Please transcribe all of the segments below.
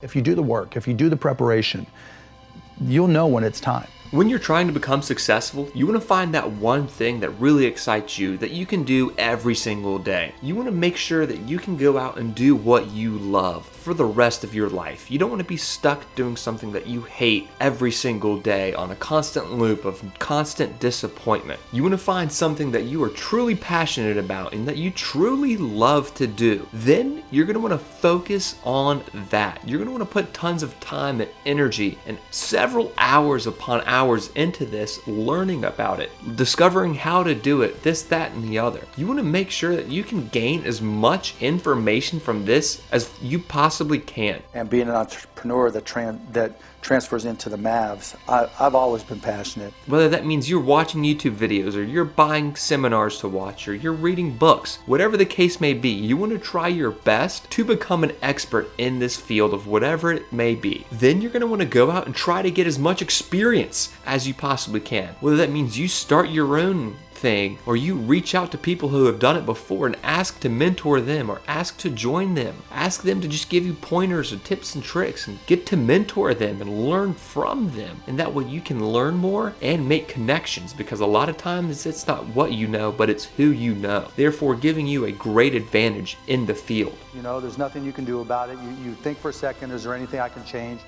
If you do the work, if you do the preparation, you'll know when it's time. When you're trying to become successful, you want to find that one thing that really excites you that you can do every single day. You want to make sure that you can go out and do what you love for the rest of your life. You don't want to be stuck doing something that you hate every single day on a constant loop of constant disappointment. You want to find something that you are truly passionate about and that you truly love to do. Then you're going to want to focus on that. You're going to want to put tons of time and energy and several hours upon hours into this, learning about it, discovering how to do it, this, that, and the other. You want to make sure that you can gain as much information from this as you possibly can. And being an entrepreneur that transfers into the Mavs, I've always been passionate. Whether that means you're watching YouTube videos or you're buying seminars to watch or you're reading books, whatever the case may be, you want to try your best to become an expert in this field of whatever it may be. Then you're going to want to go out and try to get as much experience as you possibly can. Whether that means you start your own thing or you reach out to people who have done it before and ask to mentor them or ask to join them. Ask them to just give you pointers or tips and tricks and get to mentor them and learn from them. And that way you can learn more and make connections, because a lot of times it's not what you know, but it's who you know. Therefore giving you a great advantage in the field. You know, there's nothing you can do about it. You think for a second, is there anything I can change?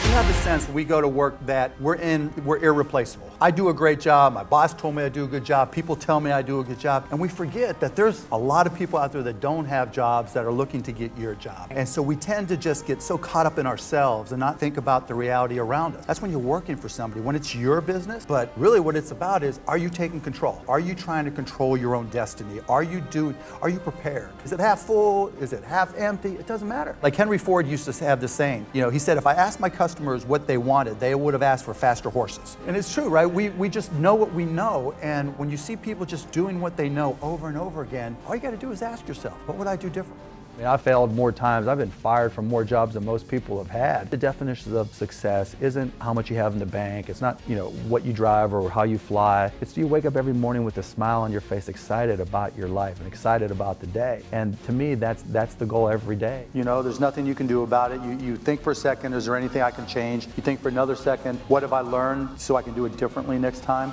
We have the sense when we go to work that we're irreplaceable. I do a great job. My boss told me I do a good job. People tell me I do a good job. And we forget that there's a lot of people out there that don't have jobs that are looking to get your job. And so we tend to just get so caught up in ourselves and not think about the reality around us. That's when you're working for somebody, when it's your business. But really what it's about is, are you taking control? Are you trying to control your own destiny? Are you prepared? Is it half full? Is it half empty? It doesn't matter. Like Henry Ford used to have this saying, he said, if I asked my customers what they wanted, they would have asked for faster horses. And it's true, right? We just know what we know, and when you see people just doing what they know over and over again, all you got to do is ask yourself, what would I do different? I mean, I failed more times. I've been fired from more jobs than most people have had. The definition of success isn't how much you have in the bank. It's not, what you drive or how you fly. It's, do you wake up every morning with a smile on your face, excited about your life and excited about the day? And to me, that's the goal every day. There's nothing you can do about it. You think for a second, is there anything I can change? You think for another second, what have I learned so I can do it differently next time?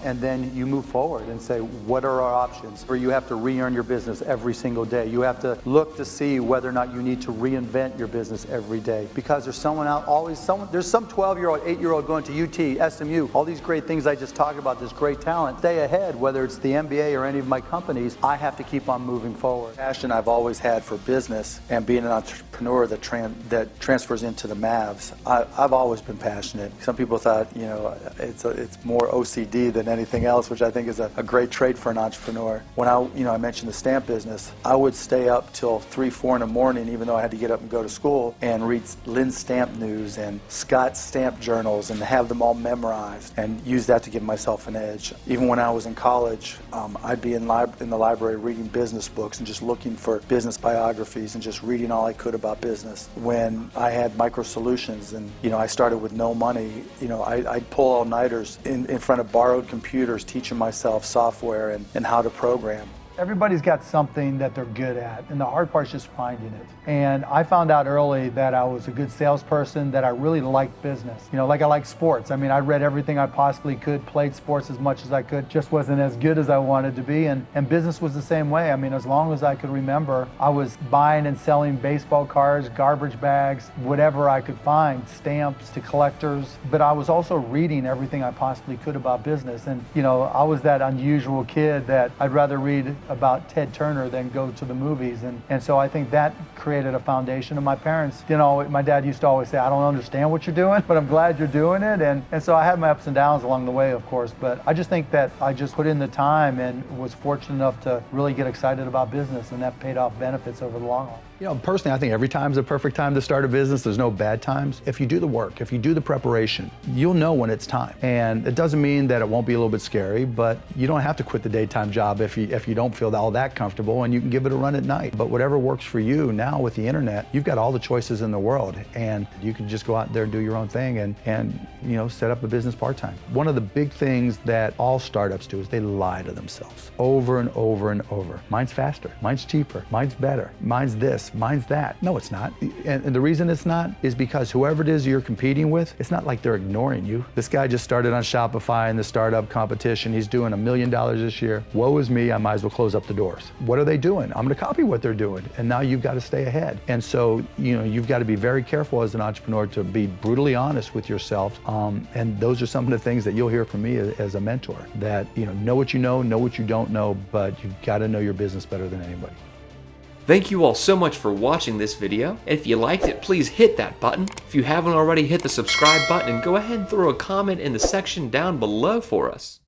And then you move forward and say, what are our options? Or you have to re-earn your business every single day. You have to look to see whether or not you need to reinvent your business every day, because there's someone out, there's some 12-year-old, 8-year-old going to UT, SMU, all these great things I just talked about, this great talent. Stay ahead, whether it's the MBA or any of my companies. I have to keep on moving forward. Passion I've always had for business and being an entrepreneur that transfers into the Mavs, I've always been passionate. Some people thought, it's more OCD than anything else, which I think is a great trait for an entrepreneur. When I mentioned the stamp business, I would stay up till 3, 4 in the morning, even though I had to get up and go to school, and read Lynn's Stamp News and Scott's Stamp Journals and have them all memorized and use that to give myself an edge. Even when I was in college, I'd be in the library reading business books and just looking for business biographies and just reading all I could about business. When I had Micro Solutions and I started with no money, I'd pull all-nighters in front of borrowed computers, teaching myself software and how to program. Everybody's got something that they're good at, and the hard part is just finding it. And I found out early that I was a good salesperson, that I really liked business. Like I like sports. I mean, I read everything I possibly could, played sports as much as I could, just wasn't as good as I wanted to be. And business was the same way. I mean, as long as I could remember, I was buying and selling baseball cards, garbage bags, whatever I could find, stamps to collectors. But I was also reading everything I possibly could about business. And, I was that unusual kid that I'd rather read about Ted Turner than go to the movies. And so I think that created a foundation. And my parents, my dad used to always say, I don't understand what you're doing, but I'm glad you're doing it. And so I had my ups and downs along the way, of course, but I just think that I just put in the time and was fortunate enough to really get excited about business, and that paid off benefits over the long run. Personally, I think every time is a perfect time to start a business. There's no bad times. If you do the work, if you do the preparation, you'll know when it's time. And it doesn't mean that it won't be a little bit scary, but you don't have to quit the daytime job if you don't don't feel all that comfortable, and you can give it a run at night. But whatever works for you now with the internet, you've got all the choices in the world, and you can just go out there and do your own thing and you know, set up a business part-time. One of the big things that all startups do is they lie to themselves over and over and over. Mine's faster, mine's cheaper, mine's better, mine's this, mine's that. No, it's not. And the reason it's not is because whoever it is you're competing with, it's not like they're ignoring you. This guy just started on Shopify in the startup competition. He's doing $1 million this year. Woe is me, I might as well close up the doors. What are they doing? I'm gonna copy what they're doing. And now you've got to stay ahead. And so, you know, you've got to be very careful as an entrepreneur to be brutally honest with yourself. And those are some of the things that you'll hear from me as a mentor, that, you know what you know what you don't know, but you've got to know your business better than anybody. Thank you all so much for watching this video. If you liked it, please hit that button. If you haven't already, hit the subscribe button and go ahead and throw a comment in the section down below for us.